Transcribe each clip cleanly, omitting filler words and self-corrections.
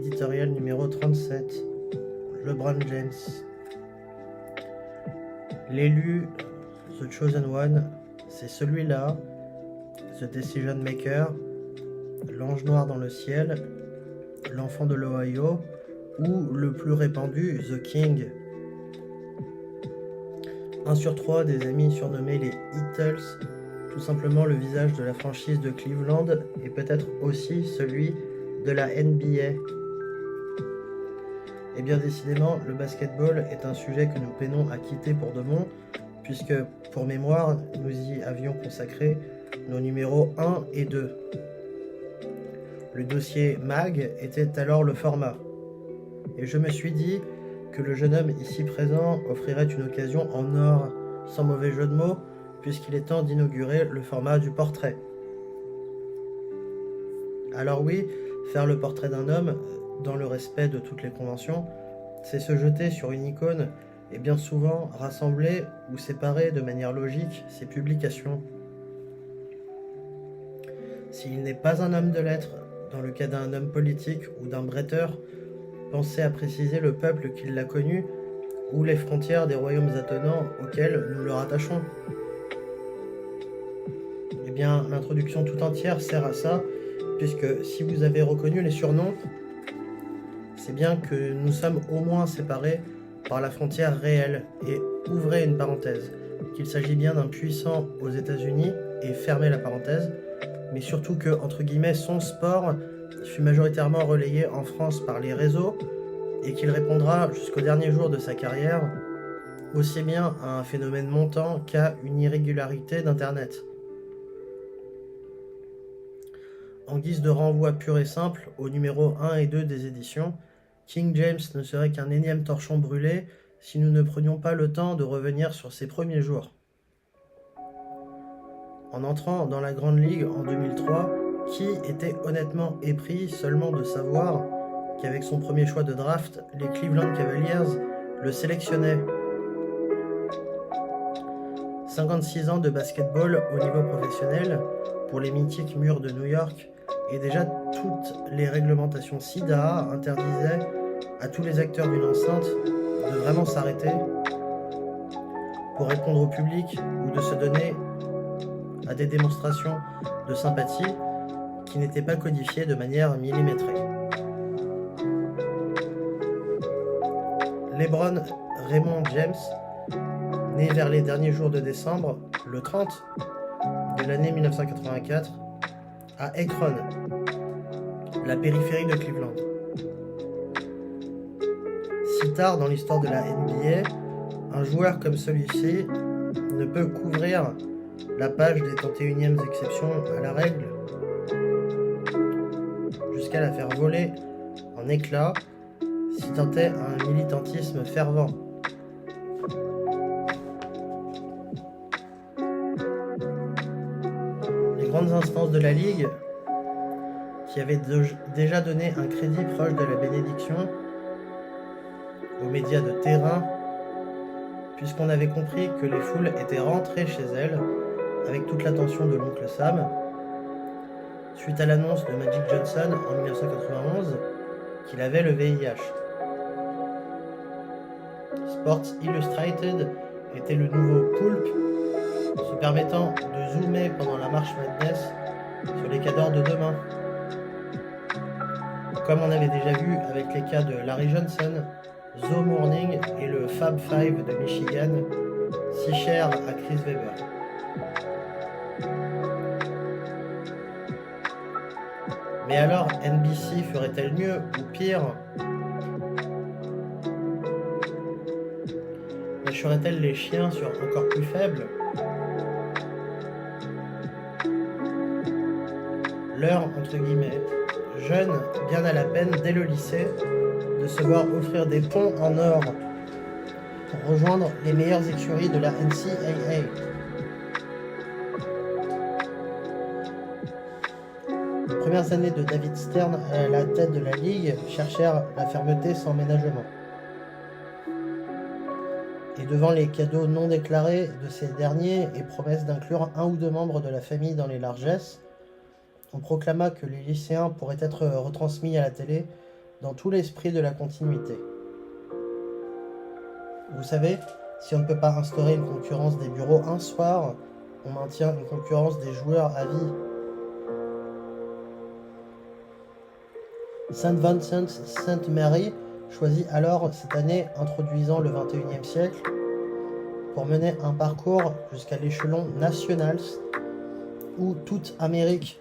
éditorial numéro 37. LeBron James. L'élu, The Chosen One, c'est celui-là, The Decision Maker, l'ange noir dans le ciel, l'enfant de l'Ohio, ou le plus répandu, The King. 1 sur 3 des amis surnommés les Eatles, tout simplement le visage de la franchise de Cleveland et peut-être aussi celui de la NBA. Et bien décidément, le basketball est un sujet que nous peinons à quitter pour de bon, puisque pour mémoire, nous y avions consacré nos numéros 1 et 2. Le dossier MAG était alors le format. Et je me suis dit que le jeune homme ici présent offrirait une occasion en or, sans mauvais jeu de mots, puisqu'il est temps d'inaugurer le format du portrait. Alors oui, faire le portrait d'un homme, dans le respect de toutes les conventions, c'est se jeter sur une icône et bien souvent rassembler ou séparer de manière logique ses publications. S'il n'est pas un homme de lettres, dans le cas d'un homme politique ou d'un bretteur, pensez à préciser le peuple qui l'a connu ou les frontières des royaumes attenants auxquels nous le rattachons. Eh bien, l'introduction tout entière sert à ça, puisque si vous avez reconnu les surnoms, c'est bien que nous sommes au moins séparés par la frontière réelle. Et ouvrez une parenthèse, qu'il s'agit bien d'un puissant aux États-Unis, et fermez la parenthèse, mais surtout que, entre guillemets, son sport fut majoritairement relayé en France par les réseaux, et qu'il répondra jusqu'au dernier jour de sa carrière aussi bien à un phénomène montant qu'à une irrégularité d'Internet. En guise de renvoi pur et simple aux numéros 1 et 2 des éditions, King James ne serait qu'un énième torchon brûlé si nous ne prenions pas le temps de revenir sur ses premiers jours. En entrant dans la Grande Ligue en 2003, qui était honnêtement épris seulement de savoir qu'avec son premier choix de draft, les Cleveland Cavaliers le sélectionnaient. 56 ans de basketball au niveau professionnel pour les mythiques Murs de New York, et déjà toutes les réglementations SIDA interdisaient à tous les acteurs d'une enceinte de vraiment s'arrêter pour répondre au public ou de se donner à des démonstrations de sympathie qui n'étaient pas codifiées de manière millimétrée. LeBron Raymond James, né vers les derniers jours de décembre, le 30 de l'année 1984, à Akron, la périphérie de Cleveland. Si tard dans l'histoire de la NBA, un joueur comme celui-ci ne peut couvrir la page des 31e exceptions à la règle jusqu'à la faire voler en éclats, si tant est un militantisme fervent. Les grandes instances de la Ligue, qui avaient déjà donné un crédit proche de la bénédiction aux médias de terrain, puisqu'on avait compris que les foules étaient rentrées chez elles avec toute l'attention de l'oncle Sam, suite à l'annonce de Magic Johnson en 1991 qu'il avait le VIH. Sports Illustrated était le nouveau Pulp, se permettant de zoomer pendant la March Madness sur les cadors de demain. Comme on avait déjà vu avec les cas de Larry Johnson, Zoe Morning et le Fab Five de Michigan, si cher à Chris Webber. Mais alors, NBC ferait-elle mieux ou pire? Lâcherait-elle les chiens sur encore plus faibles? L'heure, entre guillemets, jeune, bien à la peine dès le lycée, de se voir offrir des ponts en or pour rejoindre les meilleures écuries de la NCAA. Les premières années de David Stern à la tête de la Ligue cherchèrent la fermeté sans ménagement. Et devant les cadeaux non déclarés de ces derniers et promesses d'inclure un ou deux membres de la famille dans les largesses, on proclama que les lycéens pourraient être retransmis à la télé dans tout l'esprit de la continuité. Vous savez, si on ne peut pas instaurer une concurrence des bureaux un soir, on maintient une concurrence des joueurs à vie. St. Vincent St. Mary choisit alors cette année, introduisant le XXIe siècle, pour mener un parcours jusqu'à l'échelon national ou toute Amérique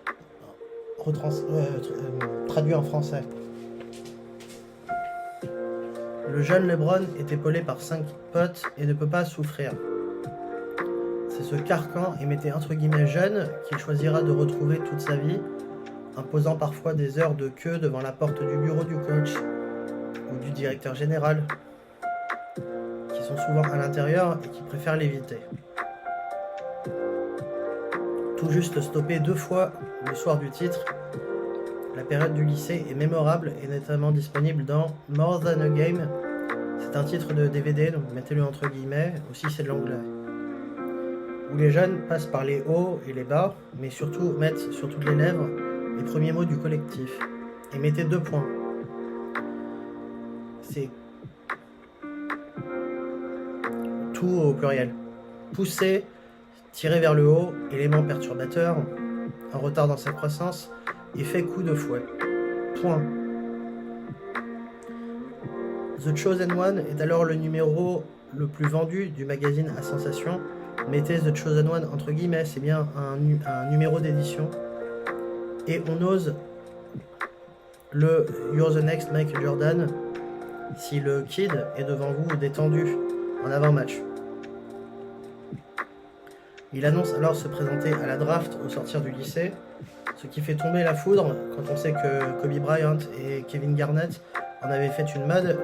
traduit en français. Le jeune LeBron est épaulé par 5 potes et ne peut pas souffrir. C'est ce carcan émetté entre guillemets jeune qu'il choisira de retrouver toute sa vie, imposant parfois des heures de queue devant la porte du bureau du coach ou du directeur général, qui sont souvent à l'intérieur et qui préfèrent l'éviter. Tout juste stoppé 2 fois le soir du titre, la période du lycée est mémorable et notamment disponible dans More Than a Game. C'est un titre de DVD, donc mettez-le entre guillemets, aussi c'est de l'anglais. Où les jeunes passent par les hauts et les bas, mais surtout mettent sur toutes les lèvres les premiers mots du collectif. Et mettez 2 points. C'est tout au pluriel. Pousser, tirer vers le haut, élément perturbateur, un retard dans sa croissance, effet coup de fouet. Point. The Chosen One est alors le numéro le plus vendu du magazine à sensation. Mettez The Chosen One entre guillemets, c'est bien un numéro d'édition. Et on ose le You're the Next Michael Jordan si le kid est devant vous détendu en avant-match. Il annonce alors se présenter à la draft au sortir du lycée, ce qui fait tomber la foudre quand on sait que Kobe Bryant et Kevin Garnett en avaient fait une mode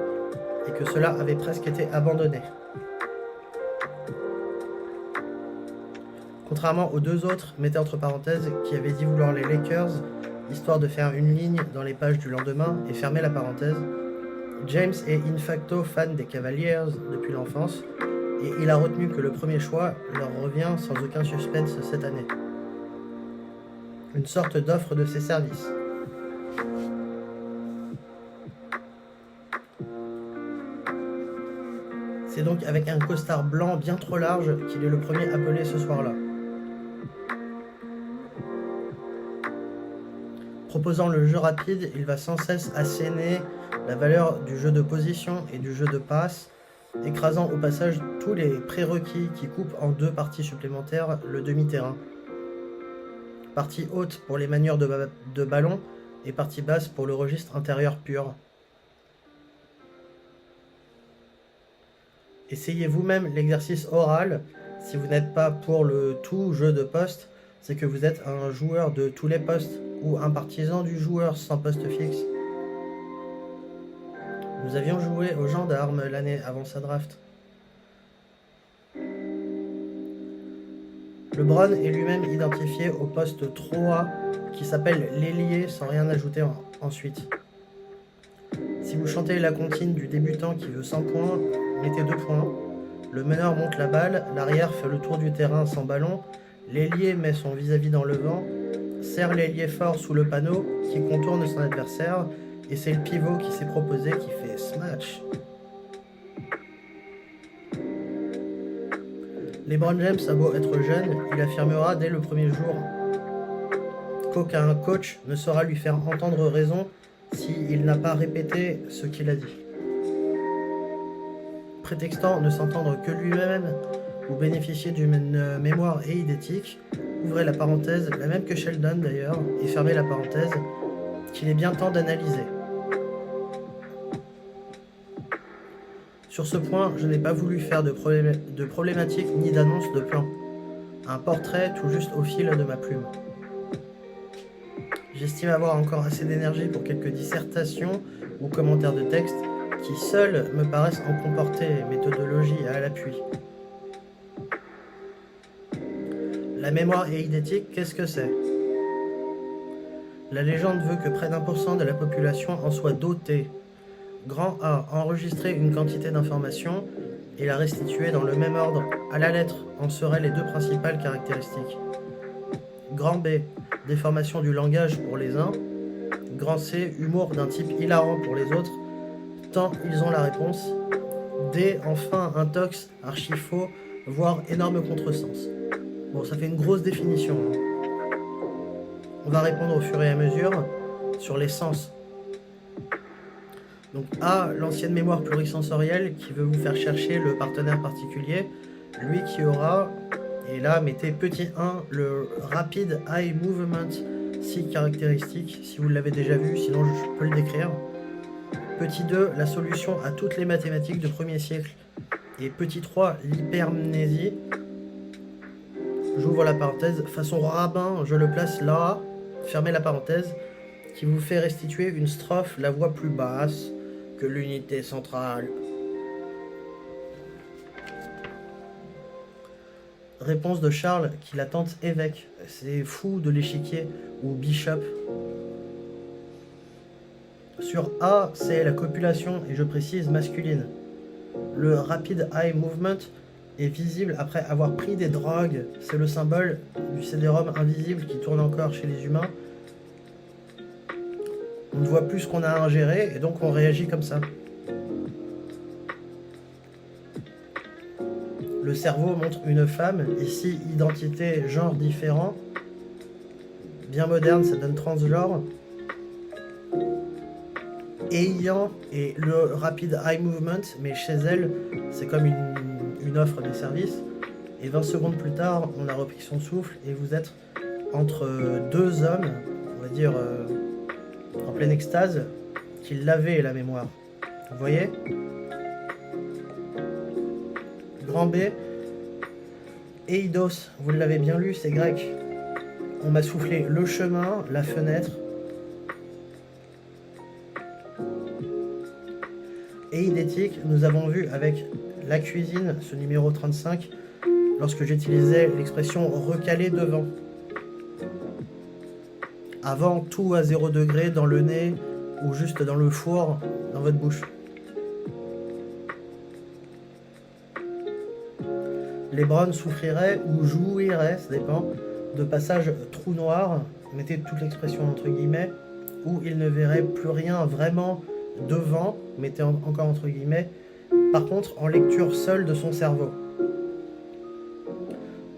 et que cela avait presque été abandonné. Contrairement aux 2 autres, mettez entre parenthèses, qui avaient dit vouloir les Lakers, histoire de faire une ligne dans les pages du lendemain et fermer la parenthèse, James est in facto fan des Cavaliers depuis l'enfance, et il a retenu que le premier choix leur revient sans aucun suspense cette année. Une sorte d'offre de ses services. C'est donc avec un costard blanc bien trop large qu'il est le premier appelé ce soir-là. Proposant le jeu rapide, il va sans cesse asséner la valeur du jeu de position et du jeu de passe, écrasant au passage tous les prérequis qui coupent en 2 parties supplémentaires le demi-terrain. Partie haute pour les manières de ballon et partie basse pour le registre intérieur pur. Essayez vous-même l'exercice oral. Si vous n'êtes pas pour le tout jeu de poste, c'est que vous êtes un joueur de tous les postes ou un partisan du joueur sans poste fixe. Nous avions joué aux gendarmes l'année avant sa draft. LeBron est lui-même identifié au poste 3 qui s'appelle l'ailier sans rien ajouter ensuite. Si vous chantez la comptine du débutant qui veut 100 points, mettez 2 points. Le meneur monte la balle, l'arrière fait le tour du terrain sans ballon, l'ailier met son vis-à-vis dans le vent, serre l'ailier fort sous le panneau qui contourne son adversaire, et c'est le pivot qui s'est proposé qui fait smash. LeBron James a beau être jeune, il affirmera dès le premier jour qu'aucun coach ne saura lui faire entendre raison s'il n'a pas répété ce qu'il a dit. Prétextant ne s'entendre que lui-même ou bénéficier d'une mémoire éidétique, ouvrez la parenthèse, la même que Sheldon d'ailleurs, et fermez la parenthèse, qu'il est bien temps d'analyser. Sur ce point, je n'ai pas voulu faire de problématique ni d'annonce de plan. Un portrait tout juste au fil de ma plume. J'estime avoir encore assez d'énergie pour quelques dissertations ou commentaires de texte qui seuls me paraissent en comporter méthodologie à l'appui. La mémoire éidétique, qu'est-ce que c'est? La légende veut que près d'1% de la population en soit dotée. Grand A, enregistrer une quantité d'informations et la restituer dans le même ordre, à la lettre, en seraient les 2 principales caractéristiques. Grand B, déformation du langage pour les uns. Grand C, humour d'un type hilarant pour les autres, tant ils ont la réponse. D, enfin, intox, archi faux, voire énorme contresens. Bon, ça fait une grosse définition. Hein. On va répondre au fur et à mesure sur les sens. Donc A, l'ancienne mémoire plurisensorielle qui veut vous faire chercher le partenaire particulier. Lui qui aura, et là mettez petit 1, le rapid eye movement, si caractéristique, si vous l'avez déjà vu, sinon je peux le décrire. Petit 2, la solution à toutes les mathématiques de premier siècle. Et petit 3, l'hypermnésie. J'ouvre la parenthèse, façon rabbin, je le place là, fermez la parenthèse, qui vous fait restituer une strophe, la voix plus basse que l'unité centrale. Réponse de Charles qui la tente évêque. C'est fou de l'échiquier ou bishop. Sur A, c'est la copulation, et je précise masculine. Le rapid eye movement est visible après avoir pris des drogues. C'est le symbole du CD-ROM invisible qui tourne encore chez les humains. On ne voit plus ce qu'on a ingéré et donc on réagit comme ça. Le cerveau montre une femme, ici identité, genre différent. Bien moderne, ça donne transgenre. Ayant et le rapid eye movement, mais chez elle, c'est comme une offre de service. Et 20 secondes plus tard, on a repris son souffle et vous êtes entre deux hommes, on va dire en pleine extase, qui lavaient la mémoire. Vous voyez ? Grand B, Eidos, vous l'avez bien lu, c'est grec. On m'a soufflé le chemin, la fenêtre. Eidétique, nous avons vu avec la cuisine, ce numéro 35, lorsque j'utilisais l'expression recaler devant. Avant, tout à 0 degré dans le nez ou juste dans le four, dans votre bouche. Les Browns souffriraient ou jouiraient, ça dépend, de passage trou noir, mettez toute l'expression entre guillemets, où ils ne verraient plus rien vraiment devant, mettez encore entre guillemets, par contre en lecture seule de son cerveau.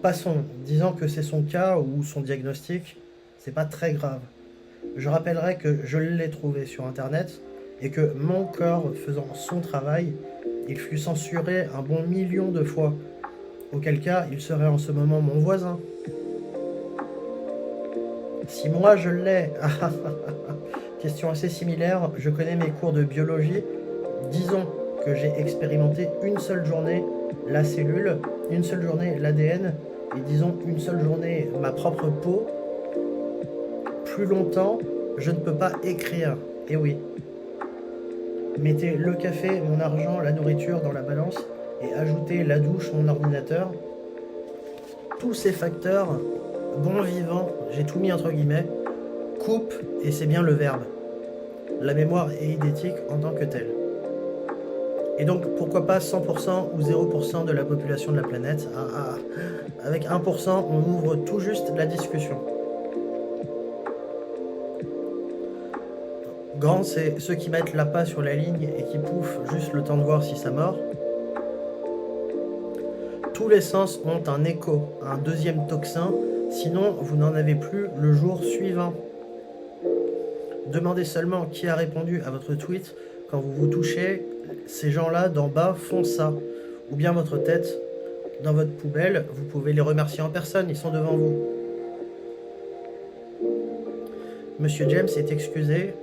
Passons, disant que c'est son cas ou son diagnostic, c'est pas très grave. Je rappellerai que je l'ai trouvé sur internet et que mon corps faisant son travail, il fut censuré un bon million de fois. Auquel cas, il serait en ce moment mon voisin. Si moi je l'ai, question assez similaire, je connais mes cours de biologie. Disons que j'ai expérimenté une seule journée la cellule, une seule journée l'ADN, et disons une seule journée ma propre peau. Plus longtemps, je ne peux pas écrire. Et oui. Mettez le café, mon argent, la nourriture dans la balance, et ajoutez la douche, mon ordinateur. Tous ces facteurs, bon vivant, j'ai tout mis entre guillemets, coupe, et c'est bien le verbe. La mémoire est eidétique en tant que telle. Et donc, pourquoi pas 100% ou 0% de la population de la planète. Avec 1%, on ouvre tout juste la discussion. Grand, c'est ceux qui mettent l'appât sur la ligne et qui pouffent juste le temps de voir si ça mord. Tous les sens ont un écho, un deuxième tocsin, sinon vous n'en avez plus le jour suivant. Demandez seulement qui a répondu à votre tweet quand vous vous touchez, ces gens-là d'en bas font ça. Ou bien votre tête dans votre poubelle, vous pouvez les remercier en personne, ils sont devant vous. Monsieur James est excusé.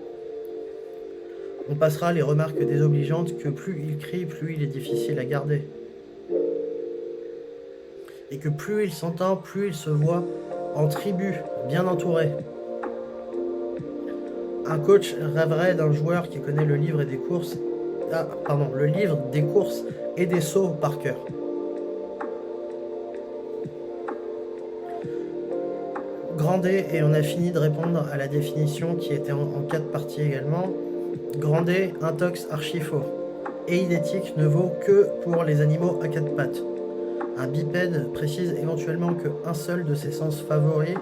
On passera les remarques désobligeantes que plus il crie, plus il est difficile à garder. Et que plus il s'entend, plus il se voit en tribu, bien entouré. Un coach rêverait d'un joueur qui connaît le livre des courses. Le livre des courses et des sauts par cœur. Grandet, et on a fini de répondre à la définition qui était en 4 parties également. Grandet, intox, archi-faux. Eidétique ne vaut que pour les animaux à 4 pattes. Un bipède précise éventuellement qu'un seul de ses sens favoris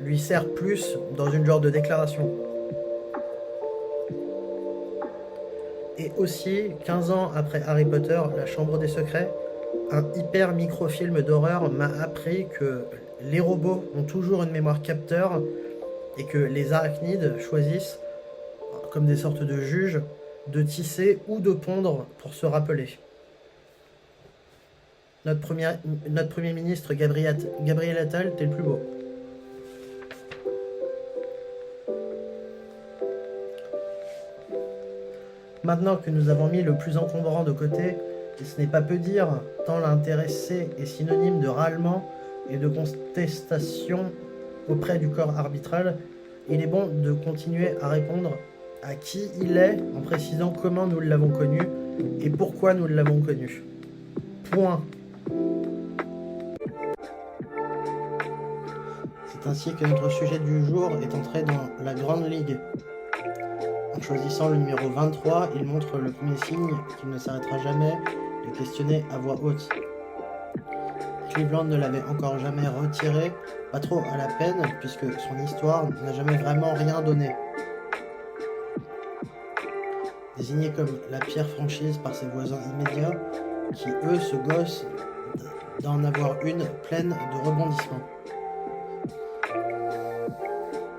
lui sert plus dans une genre de déclaration. Et aussi, 15 ans après Harry Potter, La Chambre des Secrets, un hyper microfilm d'horreur m'a appris que les robots ont toujours une mémoire capteur et que les arachnides choisissent, comme des sortes de juges, de tisser ou de pondre pour se rappeler. Notre premier ministre Gabriel Attal, t'es le plus beau. Maintenant que nous avons mis le plus encombrant de côté, et ce n'est pas peu dire, tant l'intéressé est synonyme de râlement et de contestation auprès du corps arbitral, il est bon de continuer à répondre à qui il est en précisant comment nous l'avons connu et pourquoi nous l'avons connu. Point. C'est ainsi que notre sujet du jour est entré dans la Grande Ligue. En choisissant le numéro 23, il montre le premier signe qu'il ne s'arrêtera jamais de questionner à voix haute. Cleveland ne l'avait encore jamais retiré, pas trop à la peine, puisque son histoire n'a jamais vraiment rien donné. Désigné comme la pire franchise par ses voisins immédiats, qui eux se gossent d'en avoir une pleine de rebondissements.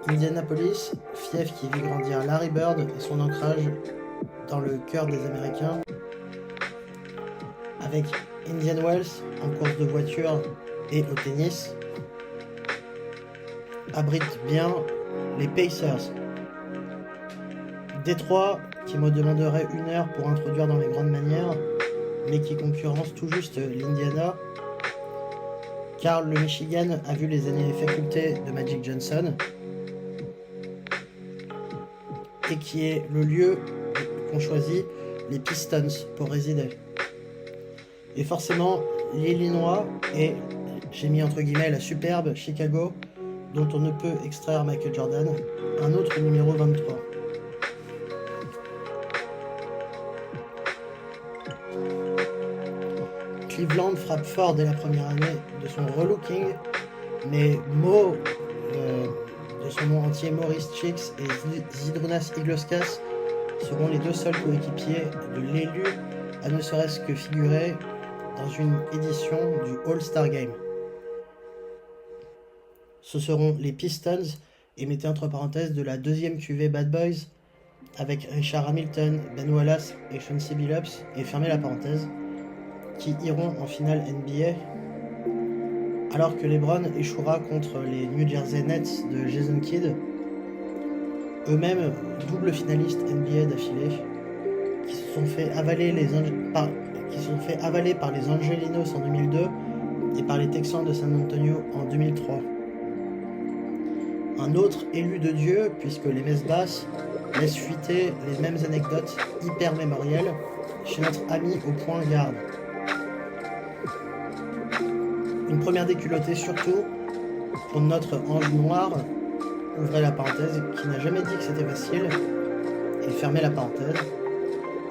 Indianapolis, fief qui vit grandir Larry Bird et son ancrage dans le cœur des Américains, avec Indian Wells en course de voiture et au tennis, abrite bien les Pacers. Détroit, qui me demanderait 1 heure pour introduire dans les grandes manières, mais qui concurrence tout juste l'Indiana, car le Michigan a vu les années facultés de Magic Johnson, et qui est le lieu qu'ont choisi les Pistons pour résider. Et forcément, l'Illinois et, j'ai mis entre guillemets, la superbe Chicago, dont on ne peut extraire Michael Jordan, un autre numéro 23. Cleveland frappe fort dès la première année de son relooking, mais de son nom entier, Maurice Cheeks et Zydrunas Ilgauskas seront les 2 seuls coéquipiers de l'élu à ne serait-ce que figurer dans une édition du All-Star Game. Ce seront les Pistons, et mettez entre parenthèses de la 2e cuvée Bad Boys, avec Richard Hamilton, Ben Wallace et Chauncey Billups, et fermez la parenthèse, qui iront en finale NBA, alors que LeBron échouera contre les New Jersey Nets de Jason Kidd, eux-mêmes double finalistes NBA d'affilée, qui se sont fait avaler par les Angelinos en 2002 et par les Texans de San Antonio en 2003. Un autre élu de Dieu, puisque les messes basses laissent fuiter les mêmes anecdotes hyper mémorielles chez notre ami au point garde. Une première déculottée surtout pour notre ange noir, ouvrez la parenthèse, qui n'a jamais dit que c'était facile, et fermez la parenthèse,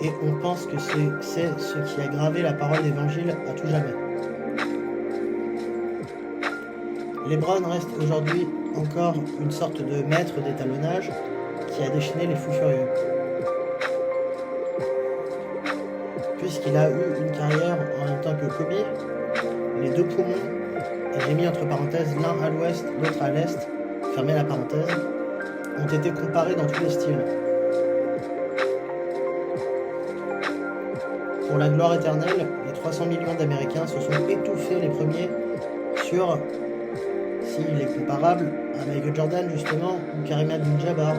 et on pense que c'est ce qui a gravé la parole d'évangile à tout jamais. LeBron reste aujourd'hui encore une sorte de maître d'étalonnage qui a déchaîné les fous furieux. Puisqu'il a eu une carrière en même temps que Kobe, les 2 poumons, et j'ai mis entre parenthèses l'un à l'ouest, l'autre à l'est, fermez la parenthèse, ont été comparés dans tous les styles. Pour la gloire éternelle, les 300 millions d'Américains se sont étouffés les premiers sur s'il est comparable à Michael Jordan justement ou Kareem Abdul-Jabbar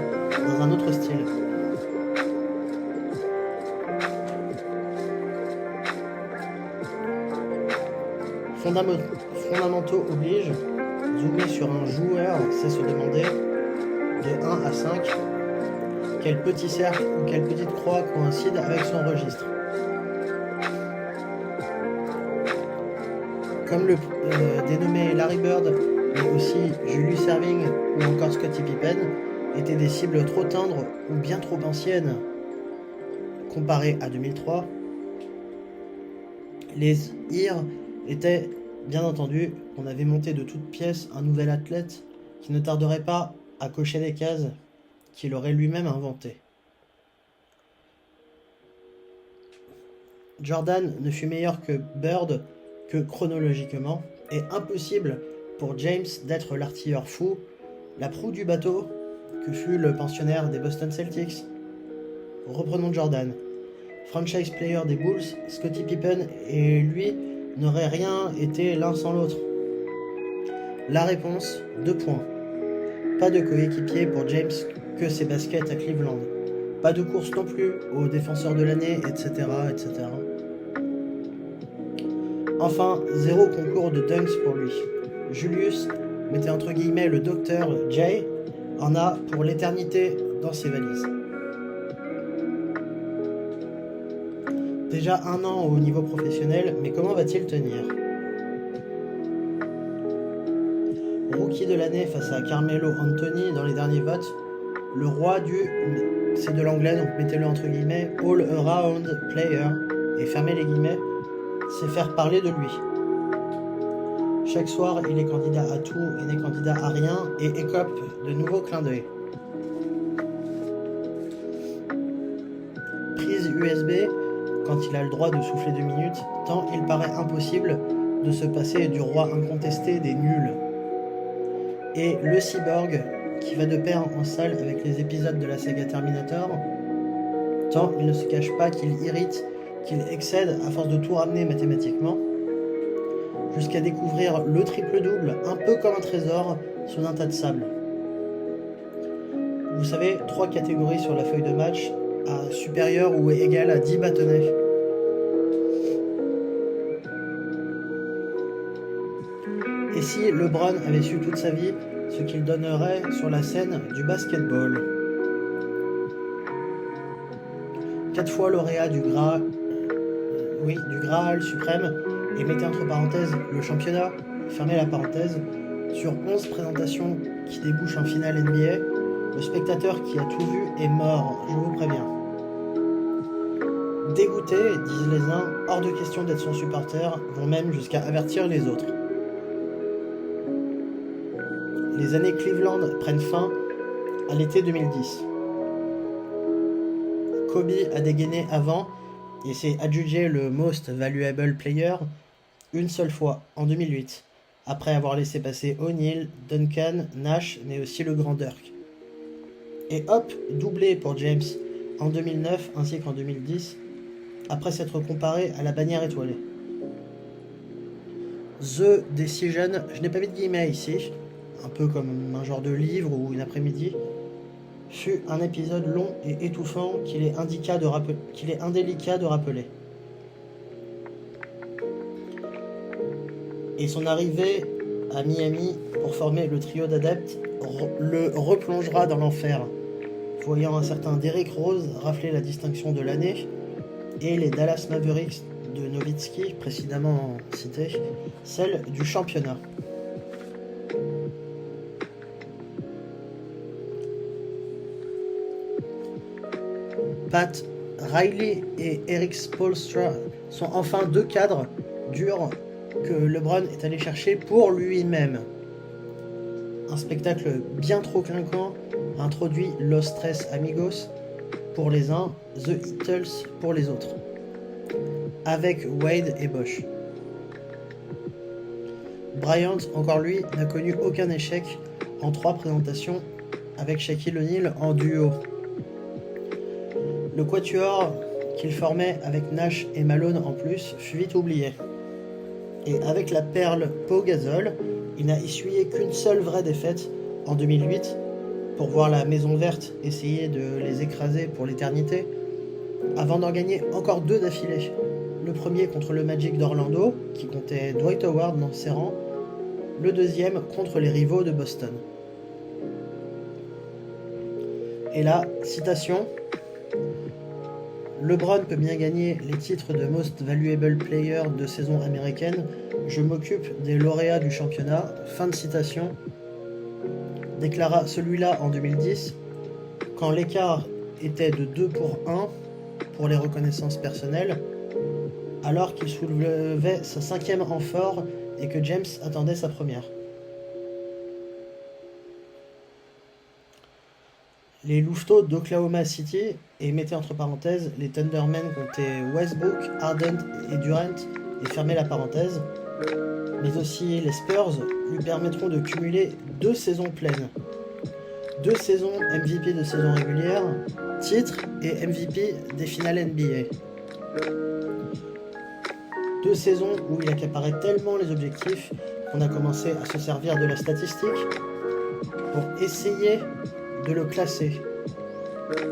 dans un autre style. Fondamentaux oblige, zoomer sur un joueur, c'est se demander, de 1 à 5, quel petit cercle ou quelle petite croix coïncide avec son registre. Comme le dénommé Larry Bird, mais aussi Julius Erving ou encore Scottie Pippen, étaient des cibles trop tendres ou bien trop anciennes. Comparé à 2003, les Heat étaient, bien entendu, on avait monté de toutes pièces un nouvel athlète qui ne tarderait pas à cocher les cases qu'il aurait lui-même inventées. Jordan ne fut meilleur que Bird que chronologiquement, et impossible pour James d'être l'artilleur fou, la proue du bateau que fut le pensionnaire des Boston Celtics. Reprenons Jordan. Franchise player des Bulls, Scottie Pippen et lui n'auraient rien été l'un sans l'autre. La réponse, 2 points. Pas de coéquipier pour James que ses baskets à Cleveland. Pas de course non plus au défenseur de l'année, etc., etc. Enfin, 0 concours de dunks pour lui. Julius, mettez entre guillemets le docteur J, en a pour l'éternité dans ses valises. Déjà 1 an au niveau professionnel, mais comment va-t-il tenir? Rookie de l'année face à Carmelo Anthony dans les derniers votes. Le roi du, c'est de l'anglais donc mettez-le entre guillemets, all-around player, et fermez les guillemets, c'est faire parler de lui. Chaque soir, il est candidat à tout et n'est candidat à rien et écope de nouveaux clins d'œil. Prise USB, quand il a le droit de souffler 2 minutes, tant il paraît impossible de se passer du roi incontesté des nuls. Et le cyborg, qui va de pair en salle avec les épisodes de la saga Terminator, tant il ne se cache pas qu'il irrite, qu'il excède à force de tout ramener mathématiquement, jusqu'à découvrir le triple-double, un peu comme un trésor, sous un tas de sable. Vous savez, 3 catégories sur la feuille de match, à supérieur ou égal à 10 bâtonnets. Et si LeBron avait su toute sa vie ce qu'il donnerait sur la scène du basketball? 4 fois lauréat du Graal suprême, et mettez entre parenthèses le championnat, fermez la parenthèse, sur 11 présentations qui débouchent en finale NBA, le spectateur qui a tout vu est mort, je vous préviens. Dégoûté, disent les uns, hors de question d'être son supporter, vont même jusqu'à avertir les autres. Les années Cleveland prennent fin à l'été 2010. Kobe a dégainé avant et s'est adjugé le Most Valuable Player une seule fois, en 2008, après avoir laissé passer O'Neal, Duncan, Nash, mais aussi le grand Dirk. Et hop, doublé pour James en 2009 ainsi qu'en 2010, après s'être comparé à la bannière étoilée. The Decision, je n'ai pas mis de guillemets ici, un peu comme un genre de livre ou une après-midi, fut un épisode long et étouffant qu'il est indélicat de rappeler. Et son arrivée à Miami pour former le trio d'adeptes le replongera dans l'enfer, voyant un certain Derrick Rose rafler la distinction de l'année et les Dallas Mavericks de Nowitzki, précédemment cité, celle du championnat. Pat Riley et Eric Spoelstra sont enfin 2 cadres durs que LeBron est allé chercher pour lui-même. Un spectacle bien trop clinquant introduit Los Tres Amigos pour les uns, The Eatles pour les autres, avec Wade et Bosh. Bryant, encore lui, n'a connu aucun échec en 3 présentations avec Shaquille O'Neal en duo. Le quatuor qu'il formait avec Nash et Malone en plus fut vite oublié. Et avec la perle Pau Gasol, il n'a essuyé qu'une seule vraie défaite en 2008 pour voir la Maison Verte essayer de les écraser pour l'éternité, avant d'en gagner encore 2 d'affilée. Le premier contre le Magic d'Orlando, qui comptait Dwight Howard dans ses rangs, le deuxième contre les rivaux de Boston. Et là, citation, LeBron peut bien gagner les titres de Most Valuable Player de saison américaine, je m'occupe des lauréats du championnat, fin de citation, déclara celui-là en 2010, quand l'écart était de 2 pour 1 pour les reconnaissances personnelles, alors qu'il soulevait sa 5e amphore et que James attendait sa première. les Louveteaux d'Oklahoma City, et mettez entre parenthèses, les Thundermen comptaient Westbrook, Harden et Durant, et fermez la parenthèse, mais aussi les Spurs lui permettront de cumuler 2 saisons pleines. 2 saisons MVP de saison régulière, titre et MVP des finales NBA. 2 saisons où il accaparait tellement les objectifs qu'on a commencé à se servir de la statistique pour essayer de le classer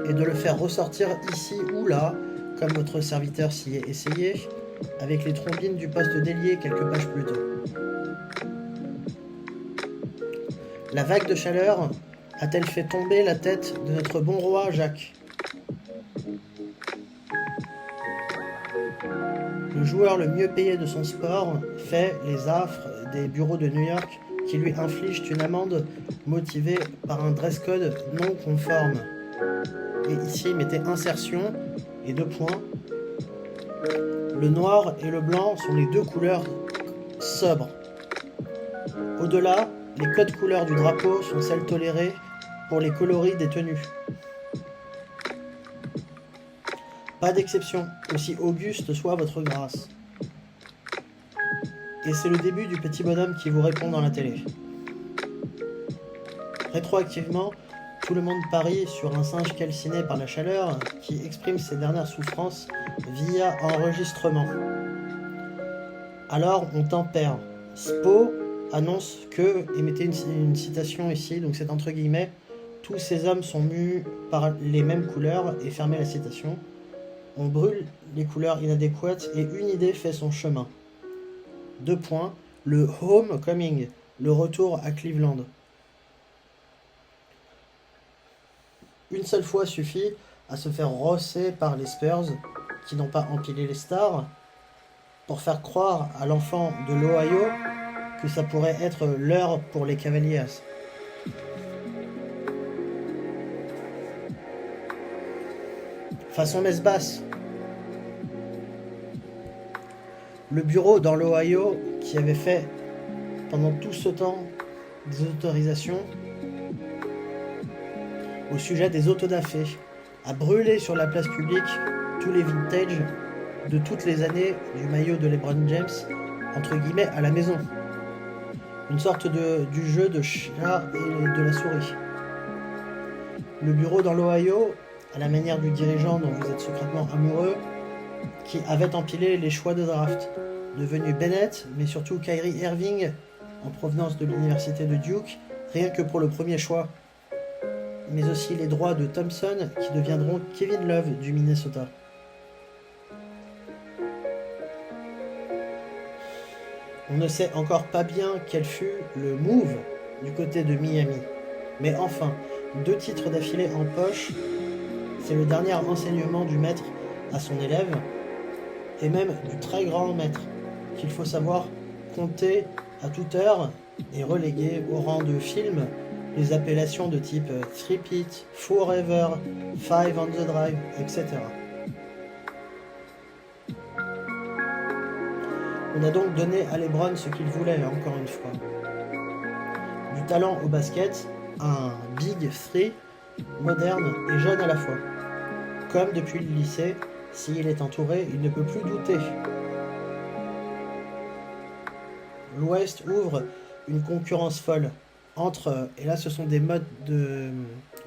et de le faire ressortir ici ou là, comme votre serviteur s'y est essayé, avec les trombines du poste d'ailier quelques pages plus tôt. La vague de chaleur a-t-elle fait tomber la tête de notre bon roi Jacques? Le joueur le mieux payé de son sport fait les affres des bureaux de New York qui lui infligent une amende motivée par un dress code non conforme. Et ici, mettez insertion et 2 points. Le noir et le blanc sont les 2 couleurs sobres. Au-delà, les codes couleurs du drapeau sont celles tolérées pour les coloris des tenues. Pas d'exception, aussi auguste soit votre grâce. Et c'est le début du petit bonhomme qui vous répond dans la télé. Rétroactivement, tout le monde parie sur un singe calciné par la chaleur qui exprime ses dernières souffrances via enregistrement. Alors on tempère. Spo annonce que, et mettez une citation ici, donc c'est entre guillemets, tous ces hommes sont mus par les mêmes couleurs, et fermez la citation. On brûle les couleurs inadéquates et une idée fait son chemin. 2 points, le homecoming, le retour à Cleveland. Une seule fois suffit à se faire rosser par les Spurs, qui n'ont pas empilé les stars, pour faire croire à l'enfant de l'Ohio que ça pourrait être l'heure pour les Cavaliers. Façon messe basse. Le bureau dans l'Ohio, qui avait fait pendant tout ce temps des autorisations au sujet des autodafés, a brûlé sur la place publique tous les vintages de toutes les années du maillot de LeBron James, entre guillemets, à la maison. Une sorte du jeu de chat et de la souris. Le bureau dans l'Ohio, à la manière du dirigeant dont vous êtes secrètement amoureux, qui avait empilé les choix de draft, devenu Bennett, mais surtout Kyrie Irving, en provenance de l'université de Duke, rien que pour le premier choix, mais aussi les droits de Thompson, qui deviendront Kevin Love du Minnesota. On ne sait encore pas bien quel fut le move du côté de Miami, mais enfin, 2 titres d'affilée en poche, c'est le dernier enseignement du maître à son élève, et même du très grand maître, qu'il faut savoir compter à toute heure et reléguer au rang de film les appellations de type Three-Peat, Forever, Five on the Drive, etc. On a donc donné à LeBron ce qu'il voulait, encore une fois. Du talent au basket, un Big Three, moderne et jeune à la fois. Comme depuis le lycée, s'il est entouré, il ne peut plus douter. L'Ouest ouvre une concurrence folle entre, et là ce sont des modes de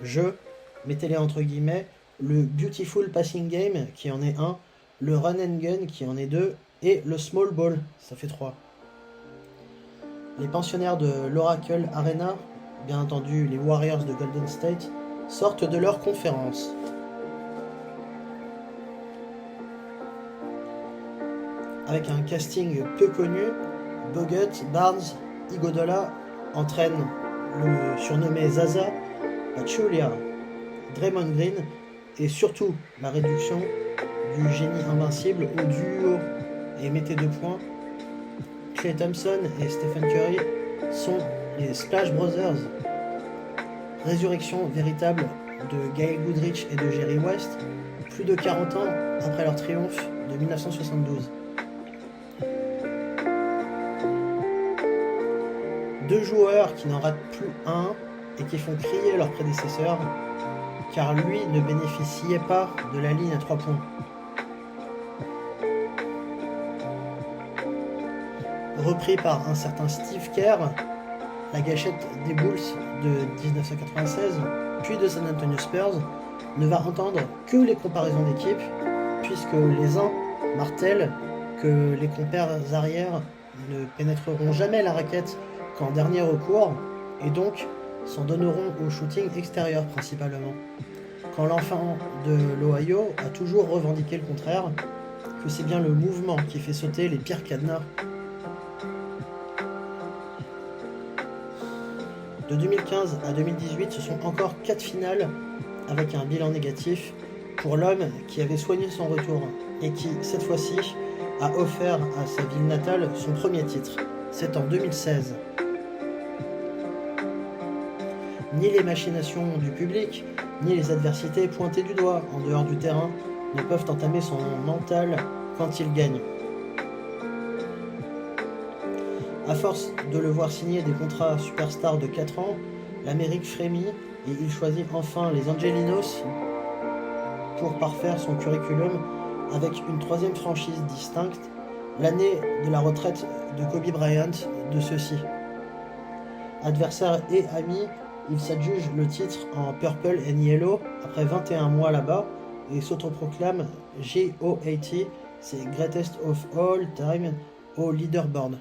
jeu, mettez-les entre guillemets, le Beautiful Passing Game qui en est 1, le Run and Gun qui en est 2, et le Small Ball, ça fait 3. Les pensionnaires de l'Oracle Arena, bien entendu les Warriors de Golden State, sortent de leur conférence. Avec un casting peu connu, Bogut, Barnes, Iguodala entraînent le surnommé Zaza, Pachulia, Draymond Green et surtout la réduction du génie invincible au duo. Et mettez 2 points, Klay Thompson et Stephen Curry sont les Splash Brothers. Résurrection véritable de Gail Goodrich et de Jerry West, plus de 40 ans après leur triomphe de 1972. 2 joueurs qui n'en ratent plus un et qui font crier leurs prédécesseurs. car lui ne bénéficiait pas de la ligne à 3 points. Repris par un certain Steve Kerr, la gâchette des Bulls de 1996, puis de San Antonio Spurs, ne va entendre que les comparaisons d'équipes, puisque les uns martèlent que les compères arrière ne pénétreront jamais la raquette qu'en dernier recours, et donc s'en donneront au shooting extérieur principalement. Quand l'enfant de l'Ohio a toujours revendiqué le contraire, que c'est bien le mouvement qui fait sauter les pires cadenas. De 2015 à 2018, ce sont encore 4 finales avec un bilan négatif pour l'homme qui avait soigné son retour et qui, cette fois-ci, a offert à sa ville natale son premier titre. C'est en 2016. Ni les machinations du public, ni les adversités pointées du doigt en dehors du terrain ne peuvent entamer son mental quand il gagne. À force de le voir signer des contrats superstars de 4 ans, l'Amérique frémit et il choisit enfin les Angelinos pour parfaire son curriculum avec une 3e franchise distincte, l'année de la retraite de Kobe Bryant de ceux-ci. Adversaire et ami, il s'adjuge le titre en Purple and Yellow après 21 mois là-bas et s'autoproclame GOAT, c'est Greatest of All Time au leaderboard.